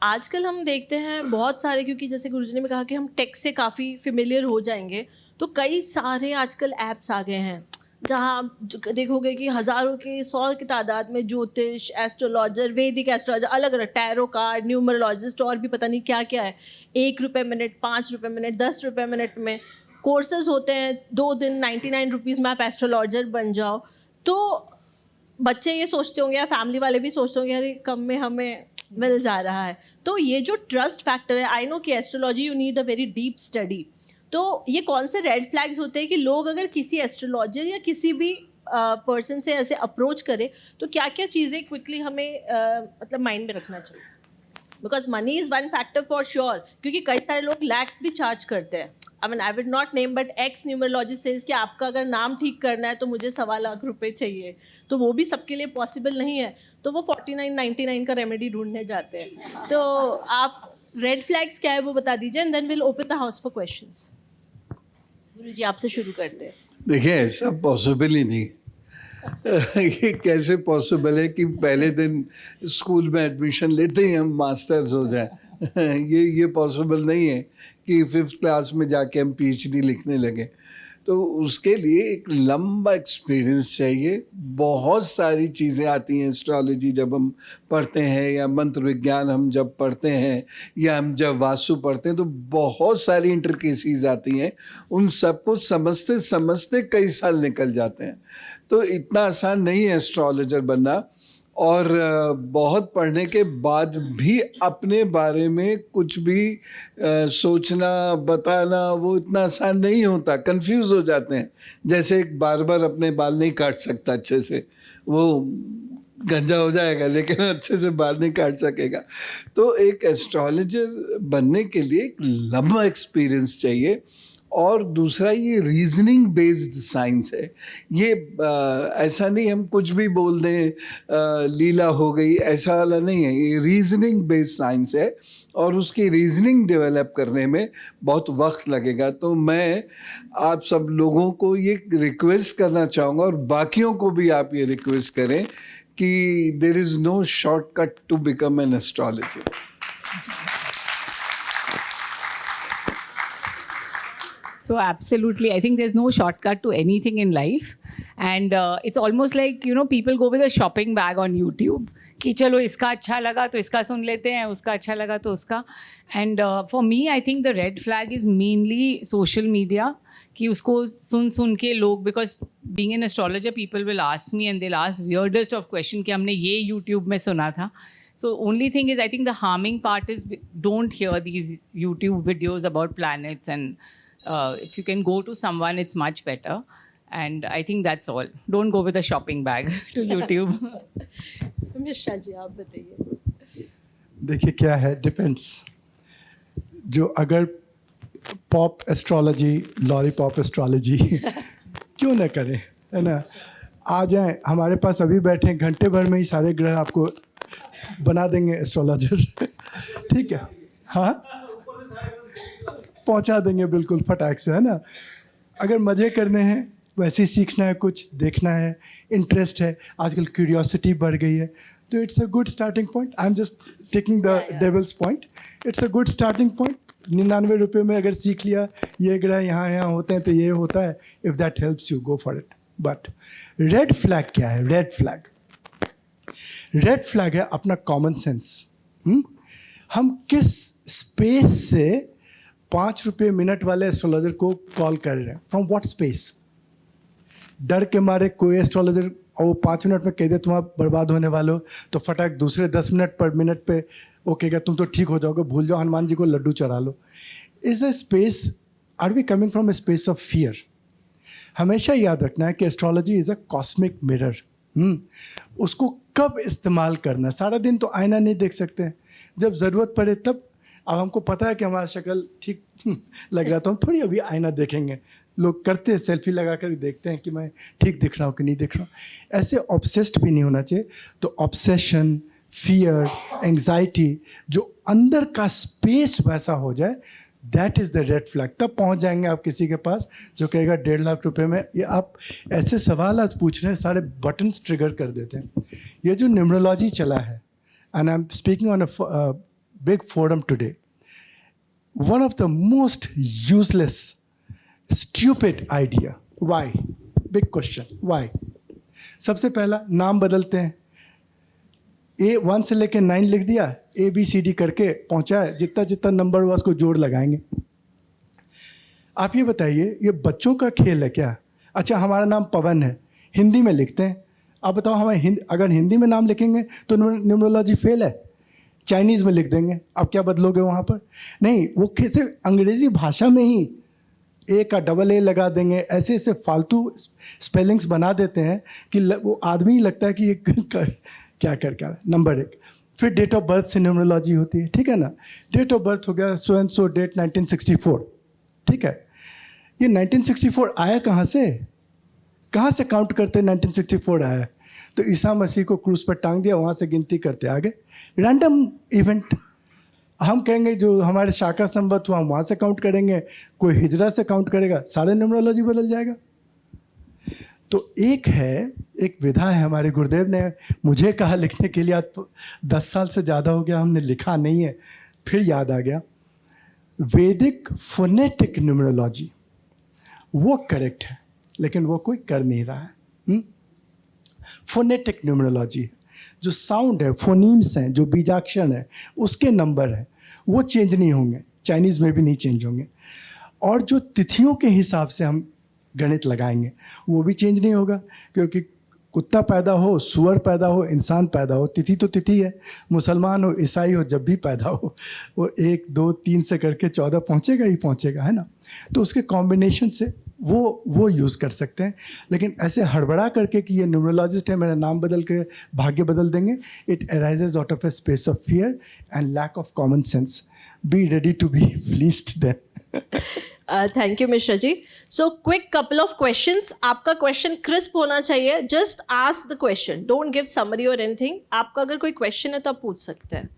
आजकल हम देखते हैं बहुत सारे, क्योंकि जैसे गुरुजी ने भी कहा कि हम टेक से काफ़ी फेमिलियर हो जाएंगे, तो कई सारे आजकल ऐप्स आ गए हैं जहाँ आप देखोगे कि हज़ारों के 100 की तादाद में ज्योतिष, एस्ट्रोलॉजर, वैदिक एस्ट्रोलॉजर, अलग अलग टैरो कार्ड, न्यूमरोलॉजिस्ट और भी पता नहीं क्या क्या है। 1 रुपये मिनट, 5 रुपये मिनट, 10 रुपये मिनट में कोर्सेज होते हैं, 2 दिन 99 रुपीज़ में आप एस्ट्रोलॉजर बन जाओ। तो बच्चे ये सोचते होंगे या फैमिली वाले भी सोचते होंगे अरे कम में हमें मिल जा रहा है। तो ये जो ट्रस्ट फैक्टर है, आई नो कि astrology you need a very deep study, तो ये कौन से रेड फ्लैग्स होते हैं कि लोग अगर किसी एस्ट्रोलॉजर या किसी भी पर्सन से ऐसे अप्रोच करे तो क्या क्या चीज़ें क्विकली हमें मतलब माइंड में रखना चाहिए? Because money is one factor for sure, क्योंकि कई सारे लोग लैक्स भी चार्ज करते हैं। I mean I would not name, but ex numerologist says कि आपका अगर नाम ठीक करना है तो मुझे 1.25 लाख रुपए चाहिए, तो वो भी सबके लिए पॉसिबल नहीं है, तो वो 49.99 का रेमेडी ढूंढने जाते हैं। तो आप रेड फ्लैग्स क्या है वो बता दीजिए, and then will open the house for questions. गुरुजी आपसे शुरू करते हैं। देखिए, ऐसा पॉसिबल ही नहीं। ये कैसे पॉसिबल है कि पहले दिन स्कूल में एडमिशन लेते ही हम मास्टर्स हो जाएं? ये पॉसिबल नहीं है कि 5th क्लास में जाके हम PhD लिखने लगे। तो उसके लिए एक लंबा एक्सपीरियंस चाहिए। बहुत सारी चीज़ें आती हैं एस्ट्रोलॉजी जब हम पढ़ते हैं, या मंत्र विज्ञान हम जब पढ़ते हैं, या हम जब वास्तु पढ़ते हैं, तो बहुत सारी इंटरकेसीज आती हैं। उन सबको समझते समझते कई साल निकल जाते हैं। तो इतना आसान नहीं है एस्ट्रोलॉजर बनना, और बहुत पढ़ने के बाद भी अपने बारे में कुछ भी सोचना, बताना, वो इतना आसान नहीं होता। कंफ्यूज हो जाते हैं। जैसे एक बार्बर अपने बाल नहीं काट सकता अच्छे से, वो गंजा हो जाएगा लेकिन अच्छे से बाल नहीं काट सकेगा। तो एक एस्ट्रोलॉजर बनने के लिए एक लंबा एक्सपीरियंस चाहिए, और दूसरा ये रीजनिंग बेस्ड साइंस है। ये ऐसा नहीं हम कुछ भी बोल दें लीला हो गई, ऐसा वाला नहीं है। ये रीजनिंग बेस्ड साइंस है और उसकी रीजनिंग डेवलप करने में बहुत वक्त लगेगा। तो मैं आप सब लोगों को ये रिक्वेस्ट करना चाहूँगा और बाकियों को भी आप ये रिक्वेस्ट करें कि there is no shortcut to become an astrologer. So absolutely, I think there's no shortcut to anything in life, and it's almost like people go with a shopping bag on YouTube. कि चलो इसका अच्छा लगा तो इसका सुन लेते हैं, उसका अच्छा लगा तो उसका. And for me, I think the red flag is mainly social media. कि उसको सुन के लोग, because being an astrologer, people will ask me and they'll ask weirdest of question कि हमने ये YouTube में सुना था. So only thing is, I think the harming part is don't hear these YouTube videos about planets, and if you can go to someone, it's much better. And I think that's all. Don't go with a shopping bag to YouTube. Mishra ji आप बताइए. देखिए क्या है, depends. जो अगर pop astrology, lollipop astrology क्यों ना करें, है ना. आ जाएं हमारे पास, अभी बैठे घंटे भर में ही सारे ग्रह आपको बना देंगे एस्ट्रोलॉजर. ठीक है, हाँ पहुंचा देंगे बिल्कुल फटाक से, है ना. अगर मज़े करने हैं, वैसे ही सीखना है, कुछ देखना है, इंटरेस्ट है, आजकल क्यूरियोसिटी बढ़ गई है, तो it's a good starting point. I am just taking the devil's point. It's a good starting point. 99 रुपये में अगर सीख लिया ये ग्रह यहाँ होते हैं तो ये होता है, if that helps you, go for it. But red flag क्या है? रेड फ्लैग है अपना कॉमन सेंस. हम किस स्पेस से 5 रुपये मिनट वाले एस्ट्रोलॉजर को कॉल कर रहे हैं? From what space? डर के मारे कोई एस्ट्रोलॉजर और वो 5 मिनट में कह दे तुम आप बर्बाद होने वाले हो, तो फटाक दूसरे 10 मिनट पर मिनट पे वो कहेगा तुम तो ठीक हो जाओगे, भूल जाओ हनुमान जी को लड्डू चढ़ा लो. Is a space, are we coming from a space of fear? हमेशा याद रखना है कि astrology is a cosmic mirror. उसको कब इस्तेमाल करना, सारा दिन तो आईना नहीं देख सकते हैं, जब ज़रूरत पड़े तब. अब हमको पता है कि हमारा शक्ल ठीक लग रहा, तो हम थोड़ी अभी आईना देखेंगे. लोग करते हैं, सेल्फी लगा कर देखते हैं कि मैं ठीक दिख रहा हूँ कि नहीं दिख रहा हूँ. ऐसे ऑब्सेस्ड भी नहीं होना चाहिए. तो ऑब्सेशन, फियर, एंग्जाइटी, जो अंदर का स्पेस वैसा हो जाए, that is the red flag. तब पहुँच जाएंगे आप किसी के पास जो कहेगा 1.5 लाख रुपए में. ये आप ऐसे सवाल आज पूछ रहे हैं, सारे बटन्स ट्रिगर कर देते हैं. ये जो न्यूमरोलॉजी चला है, and I am speaking on a big forum today, one of the most useless, stupid idea. Why? Big question. Why? सबसे पहला, नाम बदलते हैं. A1 से लेके 9 लिख दिया, ABCD करके पहुंचा है, जितना जितना नंबर हुआ उसको जोड़ लगाएंगे. आप ये बताइए, ये बच्चों का खेल है क्या? अच्छा हमारा नाम पवन है, हिंदी में लिखते हैं. आप बताओ हमें अगर हिंदी में नाम लिखेंगे तो न्यूमरोलॉजी फेल है. चाइनीज़ में लिख देंगे, अब क्या बदलोगे वहाँ पर? नहीं, वो कैसे अंग्रेज़ी भाषा में ही ए का AA लगा देंगे. ऐसे ऐसे फालतू स्पेलिंग्स बना देते हैं कि वो आदमी ही लगता है कि ये क्या कर क्या. नंबर 1. फिर डेट ऑफ बर्थ से न्यूमरोलॉजी होती है, ठीक है ना. डेट ऑफ बर्थ हो गया सो एंड सो डेट 1964, ठीक है. ये 1964 आया कहाँ से काउंट करते 1964 आया? तो ईसा मसीह को क्रूस पर टांग दिया, वहाँ से गिनती करते आगे. Random event. हम कहेंगे जो हमारे शाका संवत हुआ हम वहाँ से काउंट करेंगे, कोई हिजरा से काउंट करेगा, सारे न्यूमरोलॉजी बदल जाएगा. तो एक विधा है, हमारे गुरुदेव ने मुझे कहा लिखने के लिए, आज 10 साल से ज़्यादा हो गया हमने लिखा नहीं है, फिर याद आ गया. वैदिक फोनेटिक न्यूमरोलॉजी वो करेक्ट है, लेकिन वो कोई कर नहीं रहा है. फोनेटिक न्यूमरोलॉजी, जो साउंड है, फोनीम्स हैं, जो बीजाक्षर है, उसके नंबर हैं, वो चेंज नहीं होंगे, चाइनीज़ में भी नहीं चेंज होंगे. और जो तिथियों के हिसाब से हम गणित लगाएंगे वो भी चेंज नहीं होगा, क्योंकि कुत्ता पैदा हो, सुअर पैदा हो, इंसान पैदा हो, तिथि तो तिथि है. मुसलमान हो, ईसाई हो, जब भी पैदा हो वो 1, 2, 3 से करके 14 पहुँचेगा ही पहुँचेगा, है ना. तो उसके कॉम्बिनेशन से वो यूज़ कर सकते हैं. लेकिन ऐसे हड़बड़ा करके कि ये न्यूमरोलॉजिस्ट है, मेरा नाम बदल के भाग्य बदल देंगे, it arises out of a space of fear and lack of common sense. Be ready to be pleased then. Thank you Mishra ji. So quick couple of questions. आपका क्वेश्चन क्रिस्प होना चाहिए. Just ask the question, don't give summary और anything. आपका अगर कोई question है तो आप पूछ सकते हैं.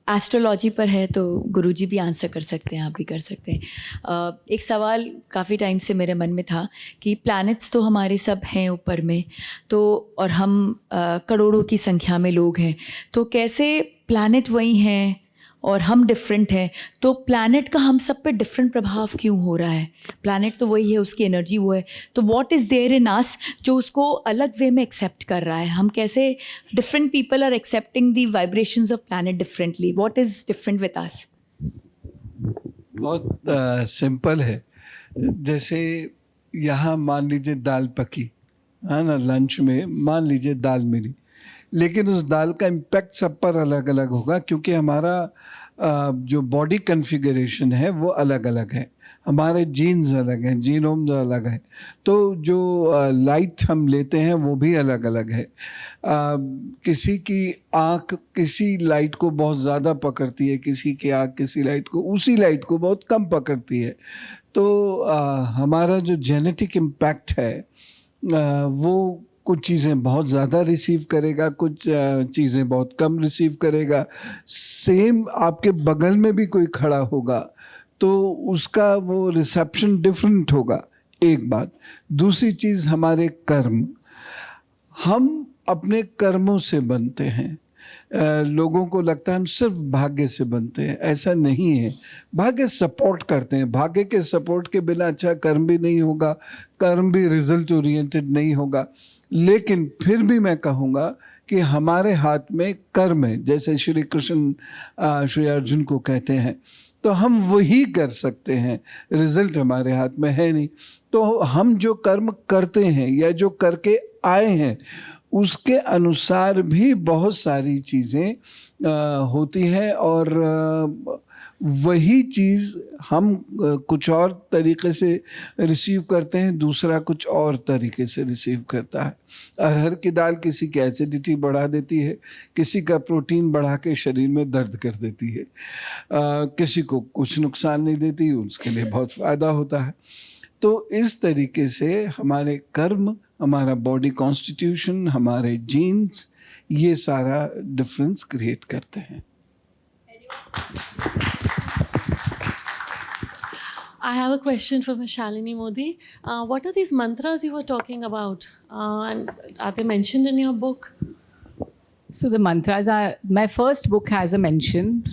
एस्ट्रोलॉजी पर है तो गुरुजी भी आंसर कर सकते हैं, आप भी कर सकते हैं. एक सवाल काफ़ी टाइम से मेरे मन में था कि प्लैनेट्स तो हमारे सब हैं ऊपर में, तो और हम करोड़ों की संख्या में लोग हैं, तो कैसे प्लैनेट वही हैं और हम डिफरेंट हैं, तो प्लैनेट का हम सब पे डिफरेंट प्रभाव क्यों हो रहा है? प्लैनेट तो वही है, उसकी एनर्जी वो है, तो व्हाट इज़ देयर इन अस जो उसको अलग वे में एक्सेप्ट कर रहा है? हम कैसे different people are accepting the vibrations of planet differently? What is different with us? बहुत सिंपल है. जैसे यहाँ मान लीजिए दाल पकी है ना, लंच में मान लीजिए दाल मिली, लेकिन उस दाल का इम्पैक्ट सब पर अलग अलग होगा, क्योंकि हमारा जो बॉडी कॉन्फ़िगरेशन है वो अलग अलग है, हमारे जीन्स अलग हैं, जीनोम अलग है, तो जो लाइट हम लेते हैं वो भी अलग अलग है. किसी की आँख किसी लाइट को बहुत ज़्यादा पकड़ती है, किसी की आँख किसी लाइट को उसी लाइट को बहुत कम पकड़ती है. तो हमारा जो जेनेटिक इम्पैक्ट है वो कुछ चीज़ें बहुत ज़्यादा रिसीव करेगा, कुछ चीज़ें बहुत कम रिसीव करेगा. सेम आपके बगल में भी कोई खड़ा होगा तो उसका वो रिसेप्शन डिफरेंट होगा. एक बात. दूसरी चीज़, हमारे कर्म, हम अपने कर्मों से बनते हैं. लोगों को लगता है हम सिर्फ भाग्य से बनते हैं, ऐसा नहीं है. भाग्य सपोर्ट करते हैं, भाग्य के सपोर्ट के बिना अच्छा कर्म भी नहीं होगा, कर्म भी रिजल्ट ओरिएंटेड नहीं होगा. लेकिन फिर भी मैं कहूँगा कि हमारे हाथ में कर्म है, जैसे श्री कृष्ण श्री अर्जुन को कहते हैं, तो हम वही कर सकते हैं, रिजल्ट हमारे हाथ में है नहीं. तो हम जो कर्म करते हैं या जो करके आए हैं उसके अनुसार भी बहुत सारी चीज़ें होती हैं, और वही चीज़ हम कुछ और तरीके से रिसीव करते हैं, दूसरा कुछ और तरीके से रिसीव करता है. अरहर की दाल किसी की एसिडिटी बढ़ा देती है, किसी का प्रोटीन बढ़ा के शरीर में दर्द कर देती है, किसी को कुछ नुकसान नहीं देती, उसके लिए बहुत फ़ायदा होता है. तो इस तरीके से हमारे कर्म, हमारा बॉडी कॉन्स्टिट्यूशन, हमारे जीन्स, ये सारा डिफरेंस क्रिएट करते हैं. I have a question for Ms. Shalini Modi. What are these mantras you were talking about? And are they mentioned in your book? So the mantras are, my first book has a mention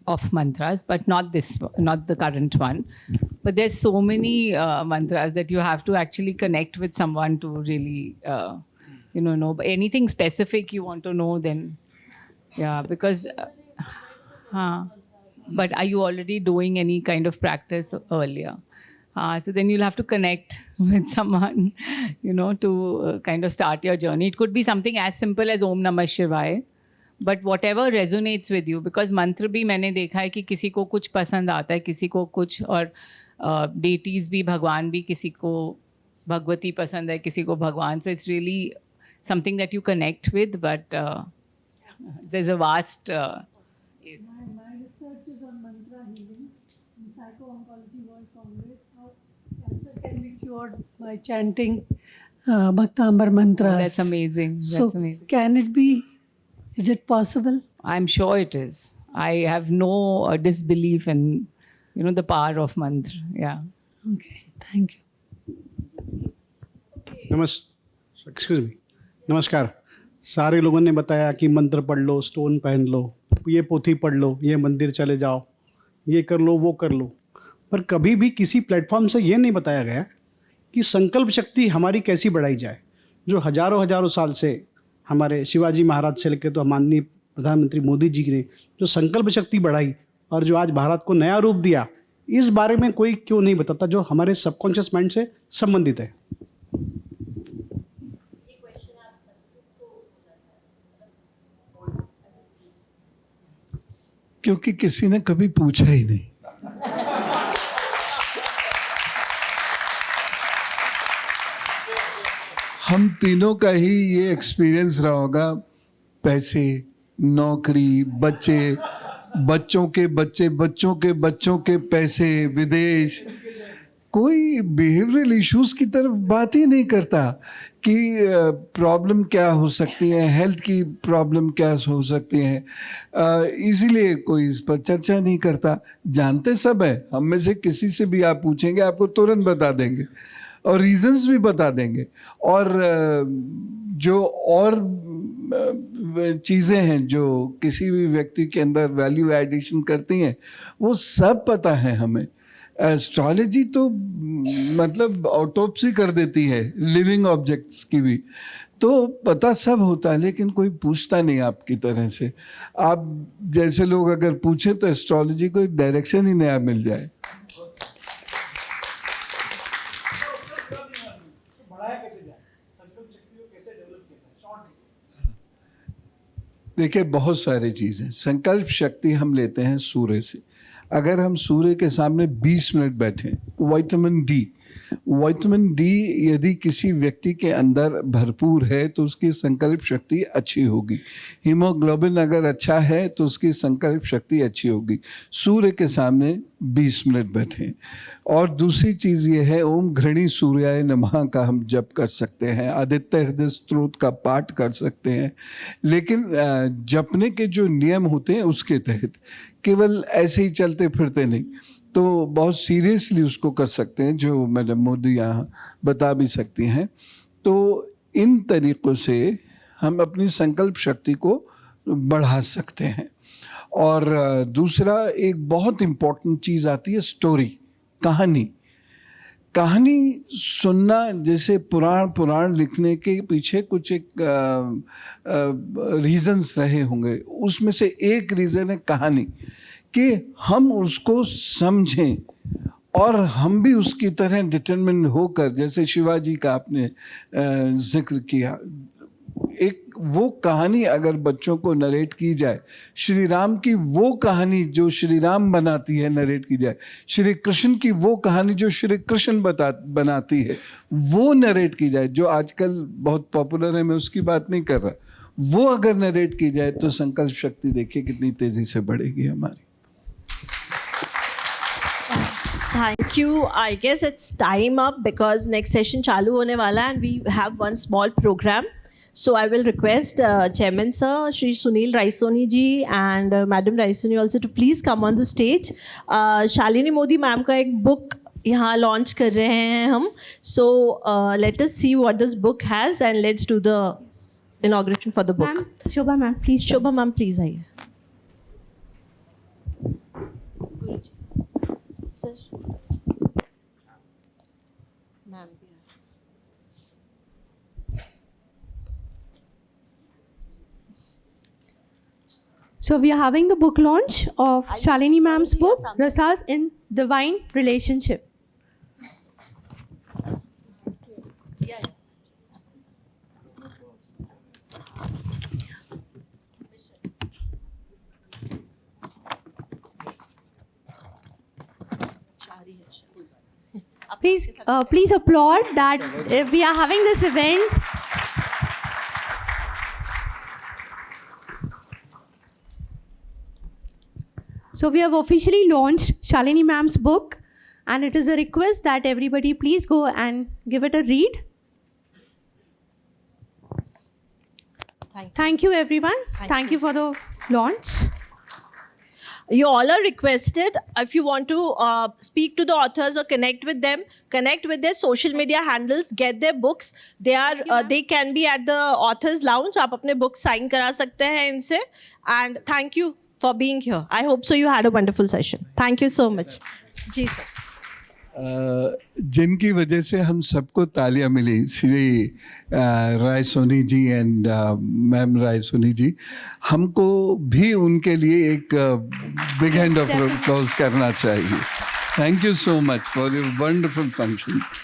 of mantras, but not the current one. But there's so many mantras that you have to actually connect with someone to really, know. But anything specific you want to know, then, yeah, because, but are you already doing any kind of practice earlier? So then you'll have to connect with someone, to kind of start your journey. It could be something as simple as Om Namah Shivaya, but whatever resonates with you, because mantra भी मैंने देखा है कि किसी को कुछ पसंद आता है, किसी को कुछ, और deities भी, भगवान भी, किसी को भगवती पसंद है, किसी को भगवान. So it's really something that you connect with, but there's a vast... My research is on mantra healing in Psycho-Oncology World Congress. How cancer can be cured by chanting Bhaktambar mantras. That's amazing. So That's amazing. can it be? Is it possible? I'm sure it is. I have no disbelief in, the power of mantra. Yeah. Okay, thank you. नमस्कार. सारे लोगों ने बताया कि मंत्र पढ़ लो, stone पहन लो, ये पोथी पढ़ लो, ये मंदिर चले जाओ, ये कर लो, वो कर लो, पर कभी भी किसी प्लेटफॉर्म से ये नहीं बताया गया कि संकल्प शक्ति हमारी कैसी बढ़ाई जाए. जो हजारों साल से हमारे शिवाजी महाराज से लेकर तो माननीय प्रधानमंत्री मोदी जी ने जो संकल्प शक्ति बढ़ाई और जो आज भारत को नया रूप दिया, इस बारे में कोई क्यों नहीं बताता, जो हमारे सबकॉन्शियस माइंड से संबंधित है. क्योंकि किसी ने कभी पूछा ही नहीं. हम तीनों का ही ये एक्सपीरियंस रहा होगा पैसे, नौकरी, बच्चे, बच्चों के बच्चे, बच्चों के बच्चों के पैसे, विदेश, कोई बिहेवियरल इश्यूज की तरफ बात ही नहीं करता कि प्रॉब्लम क्या हो सकती है, हेल्थ की प्रॉब्लम क्या हो सकती है, इसीलिए कोई इस पर चर्चा नहीं करता। जानते सब है, हम में से किसी से भी आप पूछेंगे आपको तुरंत बता देंगे और रीजंस भी बता देंगे। और जो और चीज़ें हैं जो किसी भी व्यक्ति के अंदर वैल्यू एडिशन करती हैं वो सब पता है हमें। एस्ट्रोलॉजी तो मतलब ऑटोप्सी कर देती है लिविंग ऑब्जेक्ट्स की भी, तो पता सब होता है लेकिन कोई पूछता नहीं आपकी तरह से। आप जैसे लोग अगर पूछें तो एस्ट्रोलॉजी को एक डायरेक्शन ही नया मिल जाए। देखिए बहुत सारी चीज़ें, संकल्प शक्ति हम लेते हैं सूर्य से। अगर हम सूर्य के सामने 20 मिनट बैठें, विटामिन डी यदि किसी व्यक्ति के अंदर भरपूर है तो उसकी संकल्प शक्ति अच्छी होगी। हीमोग्लोबिन अगर अच्छा है तो उसकी संकल्प शक्ति अच्छी होगी। सूर्य के सामने 20 मिनट बैठें। और दूसरी चीज़ ये है, ओम घृणी सूर्याय नमः का हम जप कर सकते हैं, आदित्य हृदय स्तोत्र का पाठ कर सकते हैं। लेकिन जपने के जो नियम होते हैं उसके तहत, केवल ऐसे ही चलते फिरते नहीं, तो बहुत सीरियसली उसको कर सकते हैं, जो मैडम मोदी यहाँ बता भी सकती हैं। तो इन तरीक़ों से हम अपनी संकल्प शक्ति को बढ़ा सकते हैं। और दूसरा एक बहुत इम्पोर्टेंट चीज़ आती है स्टोरी, कहानी सुनना। जैसे पुराण लिखने के पीछे कुछ एक रीजंस रहे होंगे, उसमें से एक रीज़न है कहानी, कि हम उसको समझें और हम भी उसकी तरह डिटरमिन होकर, जैसे शिवाजी का आपने जिक्र किया, एक वो कहानी अगर बच्चों को नरेट की जाए, श्री राम की वो कहानी जो श्री राम बनाती है नरेट की जाए, श्री कृष्ण की वो कहानी जो श्री कृष्ण बनाती है वो नरेट की जाए, जो आजकल बहुत पॉपुलर है, मैं उसकी बात नहीं कर रहा, वो अगर नरेट की जाए तो संकल्प शक्ति देखिए कितनी तेज़ी से बढ़ेगी हमारी। Thank you. I guess it's time up because next session चालू होने वाला है and we have one small program. So I will request Chairman Sir, Shri Sunil Raisoni ji and Madam Raisoni also to please come on the stage. Shalini Modi ma'am का एक book यहाँ launch कर रहे हैं हम. So let us see what this book has and let's do the inauguration for the book. Ma'am, Shobha ma'am, please. Shobha ma'am, please आइए. Sir. Ma'am. So we are having the book launch of Shalini ma'am's book, Rasas in Divine Relationship. Please applaud that we are having this event. So we have officially launched Shalini ma'am's book, and it is a request that everybody please go and give it a read. Thank you everyone. Thank you for the launch. You all are requested, if you want to speak to the authors or connect with them, connect with their social media handles, get their books. They can be at the authors lounge. आप अपने books sign करा सकते हैं इनसे. And thank you for being here. I hope so you had a wonderful session. Thank you so much. Ji sir. जिनकी वजह से हम सबको तालियां मिली, श्री राय सोनी जी एंड मैम राय सोनी जी, हमको भी उनके लिए एक बिग हैंड ऑफ अप्लॉज करना चाहिए। Thank you so much for your wonderful functions.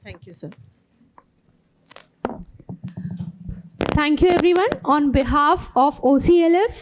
Thank you sir. Thank you everyone on behalf of OCLF